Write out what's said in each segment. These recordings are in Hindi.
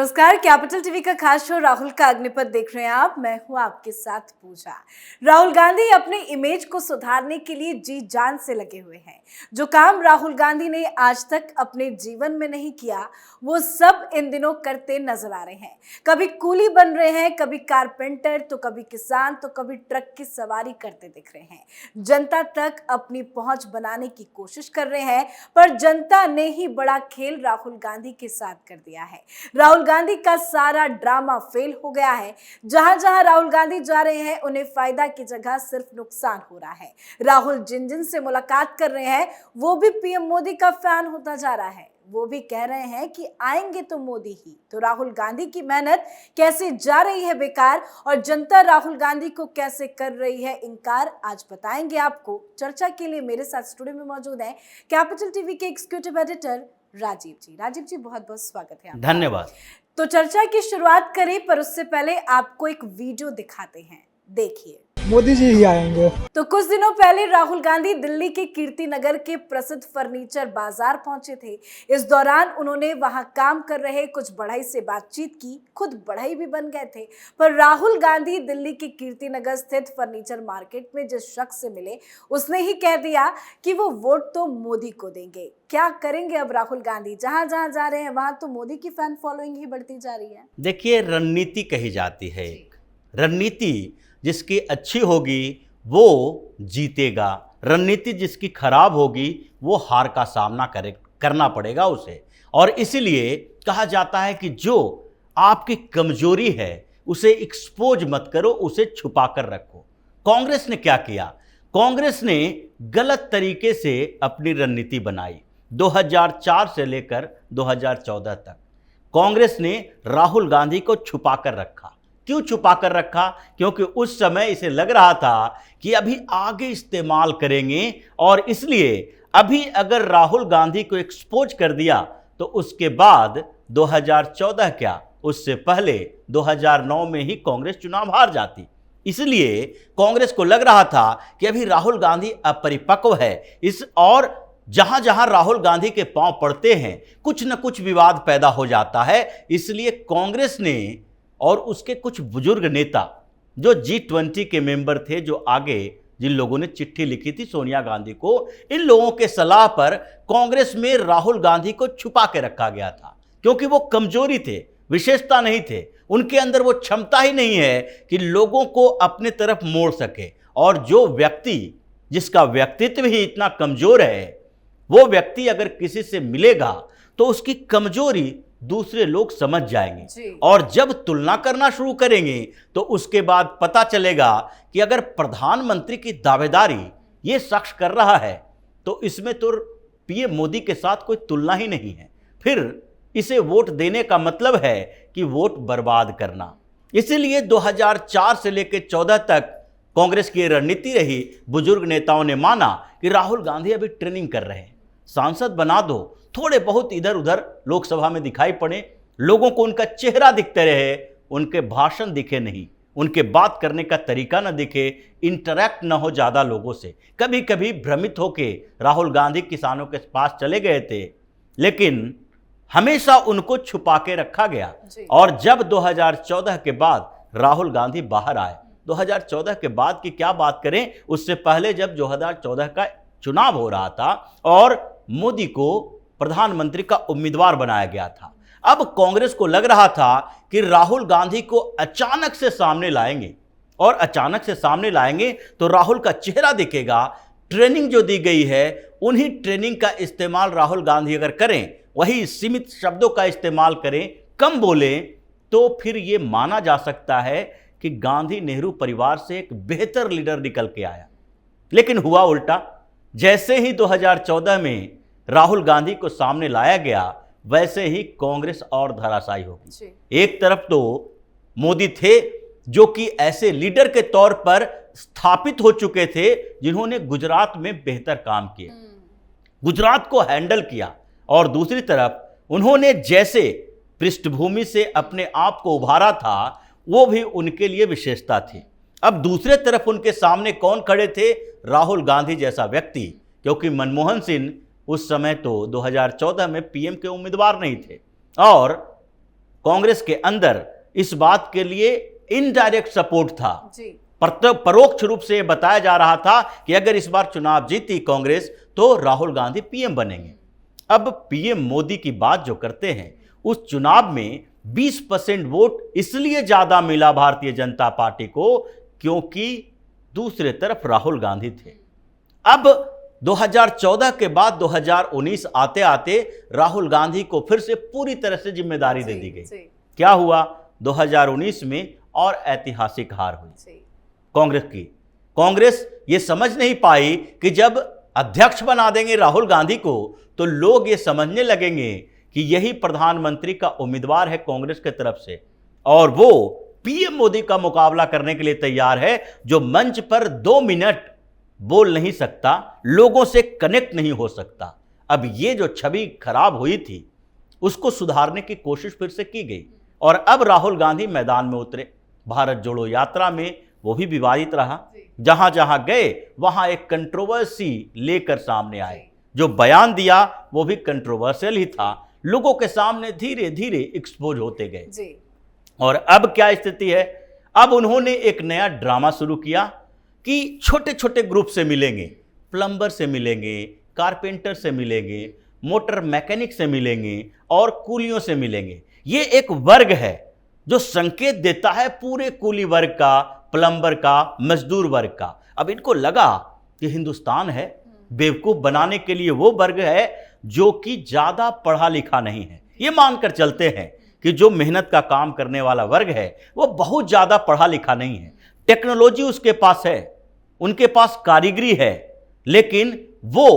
नमस्कार। कैपिटल टीवी का खास शो राहुल का अग्निपथ देख रहे हैं आप। मैं हूं आपके साथ पूजा। राहुल गांधी अपने इमेज को सुधारने के लिए जी जान से लगे हुए हैं। जो काम राहुल गांधी ने आज तक अपने जीवन में नहीं किया, वो सब इन दिनों करते नजर आ रहे हैं। कभी कूली बन रहे हैं, कभी कारपेंटर, तो कभी किसान, तो कभी ट्रक की सवारी करते दिख रहे हैं। जनता तक अपनी पहुंच बनाने की कोशिश कर रहे हैं, पर जनता ने ही बड़ा खेल राहुल गांधी के साथ कर दिया है। राहुल गांधी का सारा ड्रामा फेल हो गया है। जहां जहां राहुल गांधी जा रहे हैं, उन्हें फायदा की जगह सिर्फ नुकसान हो रहा है। राहुल जिन जिन से मुलाकात कर रहे हैं, वो भी पीएम मोदी का फैन होता जा रहा है। वो भी कह रहे हैं कि आएंगे तो मोदी ही। तो राहुल गांधी की मेहनत कैसे जा रही है बेकार, और जनता राहुल गांधी को कैसे कर रही है इनकार, आज बताएंगे आपको। चर्चा के लिए मेरे साथ स्टूडियो में मौजूद हैं कैपिटल टीवी के एग्जीक्यूटिव एडिटर राजीव जी। राजीव जी, बहुत बहुत स्वागत है आपका। धन्यवाद। तो चर्चा की शुरुआत करें, पर उससे पहले आपको एक वीडियो दिखाते हैं, देखिए। मोदी जी ही आएंगे। तो कुछ दिनों पहले राहुल गांधी दिल्ली के कीर्ति नगर के प्रसिद्ध फर्नीचर बाजार पहुंचे थे। इस दौरान उन्होंने वहां काम कर रहे कुछ बढ़ई से बातचीत की, खुद बढ़ई भी बन गए थे। पर राहुल गांधी दिल्ली के कीर्ति नगर स्थित फर्नीचर मार्केट में जिस शख्स से मिले, उसने ही कह दिया कि वो वोट तो मोदी को देंगे। क्या करेंगे अब राहुल गांधी? जहां जहां जा रहे हैं वहां तो मोदी की फैन फॉलोइंग ही बढ़ती जा रही है। देखिए, रणनीति कही जाती है। एक रणनीति जिसकी अच्छी होगी वो जीतेगा, रणनीति जिसकी खराब होगी वो हार का सामना करना पड़ेगा उसे। और इसीलिए कहा जाता है कि जो आपकी कमजोरी है उसे एक्सपोज मत करो, उसे छुपा कर रखो। कांग्रेस ने क्या किया? कांग्रेस ने गलत तरीके से अपनी रणनीति बनाई। 2004 से लेकर 2014 तक कांग्रेस ने राहुल गांधी को छुपा कर रखा। क्यों छुपा कर रखा? क्योंकि उस समय इसे लग रहा था कि अभी आगे इस्तेमाल करेंगे, और इसलिए अभी अगर राहुल गांधी को एक्सपोज कर दिया तो उसके बाद 2014 क्या, उससे पहले 2009 में ही कांग्रेस चुनाव हार जाती। इसलिए कांग्रेस को लग रहा था कि अभी राहुल गांधी अपरिपक्व है, और जहां जहां राहुल गांधी के पांव पड़ते हैं कुछ न कुछ विवाद पैदा हो जाता है। इसलिए कांग्रेस ने और उसके कुछ बुजुर्ग नेता जो G20 के मेंबर थे, जो आगे जिन लोगों ने चिट्ठी लिखी थी सोनिया गांधी को, इन लोगों के सलाह पर कांग्रेस में राहुल गांधी को छुपा के रखा गया था। क्योंकि वो कमजोरी थे, विशेषता नहीं थे, उनके अंदर वो क्षमता ही नहीं है कि लोगों को अपने तरफ मोड़ सके। और जो व्यक्ति जिसका व्यक्तित्व ही इतना कमजोर है, वो व्यक्ति अगर किसी से मिलेगा तो उसकी कमजोरी दूसरे लोग समझ जाएंगे, और जब तुलना करना शुरू करेंगे तो उसके बाद पता चलेगा कि अगर प्रधानमंत्री की दावेदारी ये शख्स कर रहा है तो इसमें तो पीएम मोदी के साथ कोई तुलना ही नहीं है। फिर इसे वोट देने का मतलब है कि वोट बर्बाद करना। इसीलिए 2004 से लेकर 14 तक कांग्रेस की रणनीति रही। बुजुर्ग नेताओं ने माना कि राहुल गांधी अभी ट्रेनिंग कर रहे हैं, सांसद बना दो, थोड़े बहुत इधर उधर लोकसभा में दिखाई पड़े, लोगों को उनका चेहरा दिखते रहे, उनके भाषण दिखे नहीं, उनके बात करने का तरीका न दिखे, इंटरैक्ट न हो ज़्यादा लोगों से। कभी कभी भ्रमित होके राहुल गांधी किसानों के पास चले गए थे, लेकिन हमेशा उनको छुपा के रखा गया। और जब 2014 के बाद राहुल गांधी बाहर आए, 2014 के बाद की क्या बात करें, उससे पहले जब 2014 का चुनाव हो रहा था और मोदी को प्रधानमंत्री का उम्मीदवार बनाया गया था, अब कांग्रेस को लग रहा था कि राहुल गांधी को अचानक से सामने लाएंगे, और अचानक से सामने लाएंगे तो राहुल का चेहरा दिखेगा। ट्रेनिंग जो दी गई है, उन्हीं ट्रेनिंग का इस्तेमाल राहुल गांधी अगर करें, वही सीमित शब्दों का इस्तेमाल करें, कम बोलें, तो फिर ये माना जा सकता है कि गांधी नेहरू परिवार से एक बेहतर लीडर निकल के आया। लेकिन हुआ उल्टा। जैसे ही 2014 में राहुल गांधी को सामने लाया गया, वैसे ही कांग्रेस और धराशायी होगी। एक तरफ तो मोदी थे जो कि ऐसे लीडर के तौर पर स्थापित हो चुके थे, जिन्होंने गुजरात में बेहतर काम किए, गुजरात को हैंडल किया, और दूसरी तरफ उन्होंने जैसे पृष्ठभूमि से अपने आप को उभारा था, वो भी उनके लिए विशेषता थी। अब दूसरे तरफ उनके सामने कौन खड़े थे? राहुल गांधी जैसा व्यक्ति, क्योंकि मनमोहन सिंह उस समय तो 2014 में पीएम के उम्मीदवार नहीं थे, और कांग्रेस के अंदर इस बात के लिए इनडायरेक्ट सपोर्ट था। जी। परोक्ष रूप से बताया जा रहा था कि अगर इस बार चुनाव जीती कांग्रेस तो राहुल गांधी पीएम बनेंगे। अब पीएम मोदी की बात जो करते हैं, उस चुनाव में 20% वोट इसलिए ज्यादा मिला भारतीय जनता पार्टी को क्योंकि दूसरे तरफ राहुल गांधी थे। अब 2014 के बाद 2019 आते आते राहुल गांधी को फिर से पूरी तरह से जिम्मेदारी दे दी गई। क्या हुआ? 2019 में और ऐतिहासिक हार हुई कांग्रेस की। कांग्रेस ये समझ नहीं पाई कि जब अध्यक्ष बना देंगे राहुल गांधी को तो लोग ये समझने लगेंगे कि यही प्रधानमंत्री का उम्मीदवार है कांग्रेस की तरफ से, और वो पीएम मोदी का मुकाबला करने के लिए तैयार है, जो मंच पर 2 मिनट बोल नहीं सकता, लोगों से कनेक्ट नहीं हो सकता। अब ये जो छवि खराब हुई थी उसको सुधारने की कोशिश फिर से की गई, और अब राहुल गांधी मैदान में उतरे। भारत जोड़ो यात्रा में वो भी विवादित रहा, जहां जहां गए वहां एक कंट्रोवर्सी लेकर सामने आए। जो बयान दिया वो भी कंट्रोवर्शियल ही था, लोगों के सामने धीरे धीरे एक्सपोज होते गए। और अब क्या स्थिति है? अब उन्होंने एक नया ड्रामा शुरू किया कि छोटे छोटे ग्रुप से मिलेंगे, प्लम्बर से मिलेंगे, कारपेंटर से मिलेंगे, मोटर मैकेनिक से मिलेंगे और कूलियों से मिलेंगे। ये एक वर्ग है जो संकेत देता है पूरे कूली वर्ग का, प्लम्बर का, मजदूर वर्ग का। अब इनको लगा कि हिंदुस्तान है, बेवकूफ बनाने के लिए वो वर्ग है जो कि ज्यादा पढ़ा लिखा नहीं है। ये मानकर चलते हैं कि जो मेहनत का काम करने वाला वर्ग है वो बहुत ज्यादा पढ़ा लिखा नहीं है, टेक्नोलॉजी उसके पास है, उनके पास कारीगरी है, लेकिन वो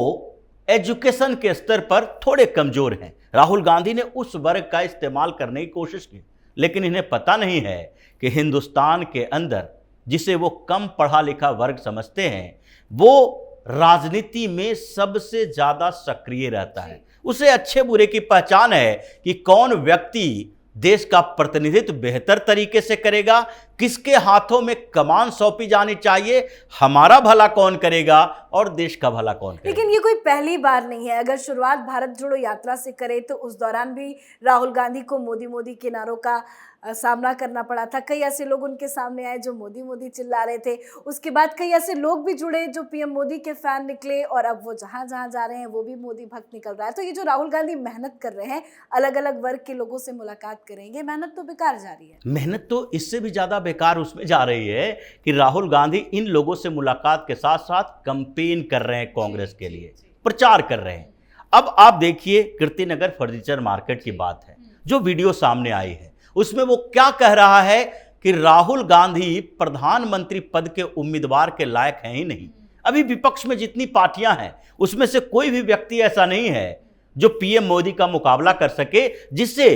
एजुकेशन के स्तर पर थोड़े कमजोर हैं। राहुल गांधी ने उस वर्ग का इस्तेमाल करने की कोशिश की, लेकिन इन्हें पता नहीं है कि हिंदुस्तान के अंदर जिसे वो कम पढ़ा लिखा वर्ग समझते हैं वो राजनीति में सबसे ज्यादा सक्रिय रहता है। उसे अच्छे बुरे की पहचान है कि कौन व्यक्ति देश का प्रतिनिधित्व बेहतर तरीके से करेगा, किसके हाथों में कमान सौंपी जानी चाहिए, हमारा भला कौन करेगा और देश का भला कौन करेगा। लेकिन ये कोई पहली बार नहीं है। अगर शुरुआत भारत जोड़ो यात्रा से करें तो उस दौरान भी राहुल गांधी को मोदी मोदी के नारों का सामना करना पड़ा था। कई ऐसे लोग उनके सामने आए जो मोदी मोदी चिल्ला रहे थे। उसके बाद कई ऐसे लोग भी जुड़े जो पीएम मोदी के फैन निकले, और अब वो जहां जहां जा रहे हैं वो भी मोदी भक्त निकल रहा है। तो ये जो राहुल गांधी मेहनत कर रहे हैं, अलग अलग वर्ग के लोगों से मुलाकात करेंगे, मेहनत तो बेकार जा रही है। मेहनत तो इससे भी ज्यादा बेकार उसमें जा रही है कि राहुल गांधी इन लोगों से मुलाकात के साथ साथ कंपेन कर रहे हैं, कांग्रेस के लिए प्रचार कर रहे हैं। अब आप देखिए, कीर्तिनगर फर्नीचर मार्केट की बात है, जो वीडियो सामने आई है उसमें वो क्या कह रहा है कि राहुल गांधी प्रधानमंत्री पद के उम्मीदवार के लायक हैं ही नहीं। अभी विपक्ष में जितनी पार्टियां हैं उसमें से कोई भी व्यक्ति ऐसा नहीं है जो पीएम मोदी का मुकाबला कर सके, जिससे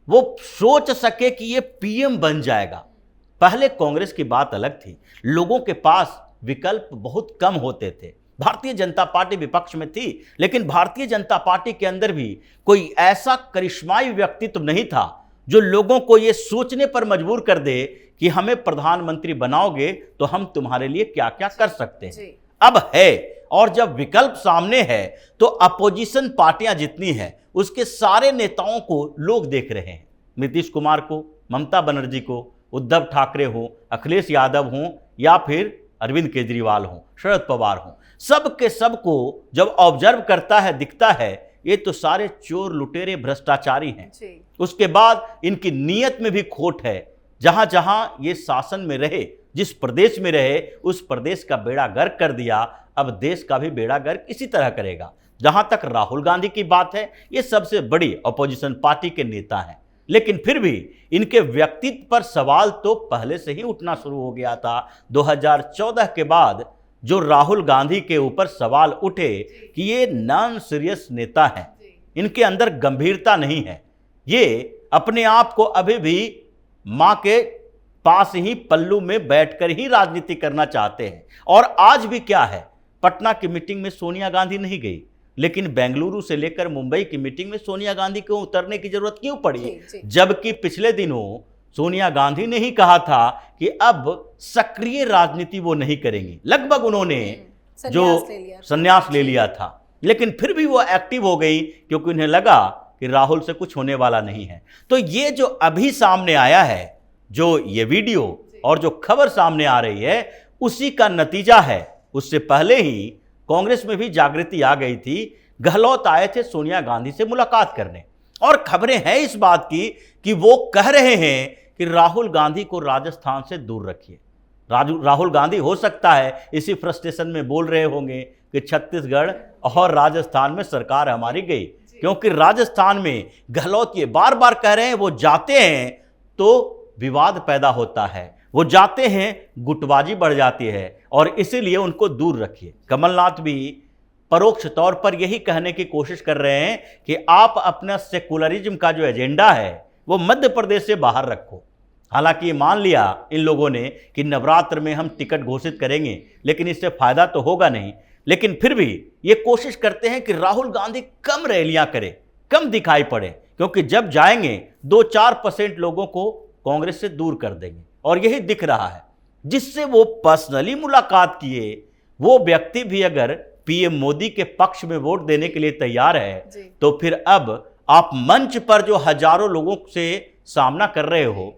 वो सोच सके कि ये पीएम बन जाएगा। पहले कांग्रेस की बात अलग थी, लोगों के पास विकल्प बहुत कम होते थे। भारतीय जनता पार्टी विपक्ष में थी, लेकिन भारतीय जनता पार्टी के अंदर भी कोई ऐसा करिश्माई व्यक्तित्व नहीं था जो लोगों को यह सोचने पर मजबूर कर दे कि हमें प्रधानमंत्री बनाओगे तो हम तुम्हारे लिए क्या क्या कर सकते हैं। अब है, और जब विकल्प सामने है तो अपोजिशन पार्टियां जितनी हैं उसके सारे नेताओं को लोग देख रहे हैं। नीतीश कुमार को, ममता बनर्जी को, उद्धव ठाकरे हो, अखिलेश यादव हो या फिर अरविंद केजरीवाल हो, शरद पवार हो, सब के सब को जब ऑब्जर्व करता है दिखता है ये तो सारे चोर लुटेरे भ्रष्टाचारी हैं। उसके बाद इनकी नीयत में भी खोट है। जहां जहां ये शासन में रहे, जिस प्रदेश में रहे, उस प्रदेश का बेड़ा गर्क कर दिया, अब देश का भी बेड़ा गर्क इसी तरह करेगा। जहां तक राहुल गांधी की बात है, ये सबसे बड़ी अपोजिशन पार्टी के नेता हैं, लेकिन फिर भी इनके व्यक्तित्व पर सवाल तो पहले से ही उठना शुरू हो गया था। 2014 के बाद जो राहुल गांधी के ऊपर सवाल उठे कि ये नॉन सीरियस नेता हैं, इनके अंदर गंभीरता नहीं है, ये अपने आप को अभी भी मां के पास ही पल्लू में बैठकर ही राजनीति करना चाहते हैं। और आज भी क्या है, पटना की मीटिंग में सोनिया गांधी नहीं गई, लेकिन बेंगलुरु से लेकर मुंबई की मीटिंग में सोनिया गांधी को उतरने की जरूरत क्यों पड़ी? जबकि पिछले दिनों सोनिया गांधी ने ही कहा था कि अब सक्रिय राजनीति वो नहीं करेंगी। लगभग उन्होंने जो संन्यास ले लिया था, लेकिन फिर भी वो एक्टिव हो गई क्योंकि उन्हें लगा कि राहुल से कुछ होने वाला नहीं है। तो ये जो अभी सामने आया है, जो ये वीडियो और जो खबर सामने आ रही है, उसी का नतीजा है। उससे पहले ही कांग्रेस में भी जागृति आ गई थी। गहलोत आए थे सोनिया गांधी से मुलाकात करने, और खबरें हैं इस बात की कि वो कह रहे हैं कि राहुल गांधी को राजस्थान से दूर रखिए। राहुल गांधी हो सकता है इसी फ्रस्ट्रेशन में बोल रहे होंगे कि छत्तीसगढ़ और राजस्थान में सरकार हमारी गई, क्योंकि राजस्थान में गहलोत ये बार बार कह रहे हैं वो जाते हैं तो विवाद पैदा होता है, वो जाते हैं गुटबाजी बढ़ जाती है, और इसीलिए उनको दूर रखिए। कमलनाथ भी परोक्ष तौर पर यही कहने की कोशिश कर रहे हैं कि आप अपना सेकुलरिज्म का जो एजेंडा है वो मध्य प्रदेश से बाहर रखो। हालांकि ये मान लिया इन लोगों ने कि नवरात्र में हम टिकट घोषित करेंगे, लेकिन इससे फायदा तो होगा नहीं। लेकिन फिर भी ये कोशिश करते हैं कि राहुल गांधी कम रैलियां करें, कम दिखाई पड़े, क्योंकि जब जाएंगे 2-4% लोगों को कांग्रेस से दूर कर देंगे, और यही दिख रहा है। जिससे वो पर्सनली मुलाकात किए वो व्यक्ति भी अगर पीएम मोदी के पक्ष में वोट देने के लिए तैयार है, तो फिर अब आप मंच पर जो हजारों लोगों से सामना कर रहे हो,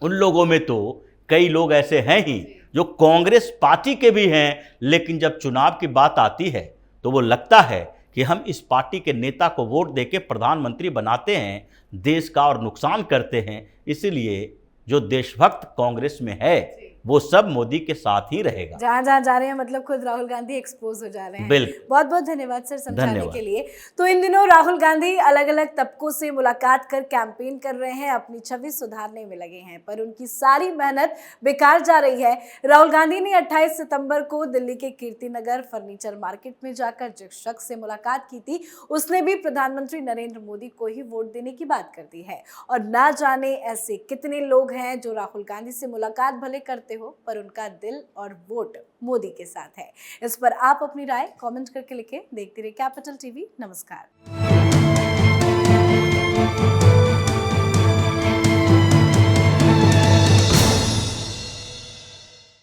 उन लोगों में तो कई लोग ऐसे हैं ही जो कांग्रेस पार्टी के भी हैं, लेकिन जब चुनाव की बात आती है तो वो लगता है कि हम इस पार्टी के नेता को वोट देके प्रधानमंत्री बनाते हैं, देश का और नुकसान करते हैं। इसीलिए जो देशभक्त कांग्रेस में है वो सब मोदी के साथ ही रहेगा। जहाँ जहाँ जा रहे हैं मतलब खुद राहुल गांधी एक्सपोज हो जा रहे हैं। बिल्कुल। बहुत बहुत धन्यवाद सर समझाने के लिए। तो इन दिनों राहुल गांधी अलग अलग तबकों से मुलाकात कर कैंपेन कर रहे हैं, अपनी छवि सुधारने में लगे हैं, पर उनकी सारी मेहनत बेकार जा रही है। राहुल गांधी ने 28 सितंबर को दिल्ली के कीर्तिनगर फर्नीचर मार्केट में जाकर जिस शख्स से मुलाकात की थी, उसने भी प्रधानमंत्री नरेंद्र मोदी को ही वोट देने की बात कर दी है। और ना जाने ऐसे कितने लोग हैं जो राहुल गांधी से मुलाकात भले करते हो, पर उनका दिल और वोट मोदी के साथ है। इस पर आप अपनी राय कमेंट करके लिखें। देखते रहिए कैपिटल टीवी। नमस्कार।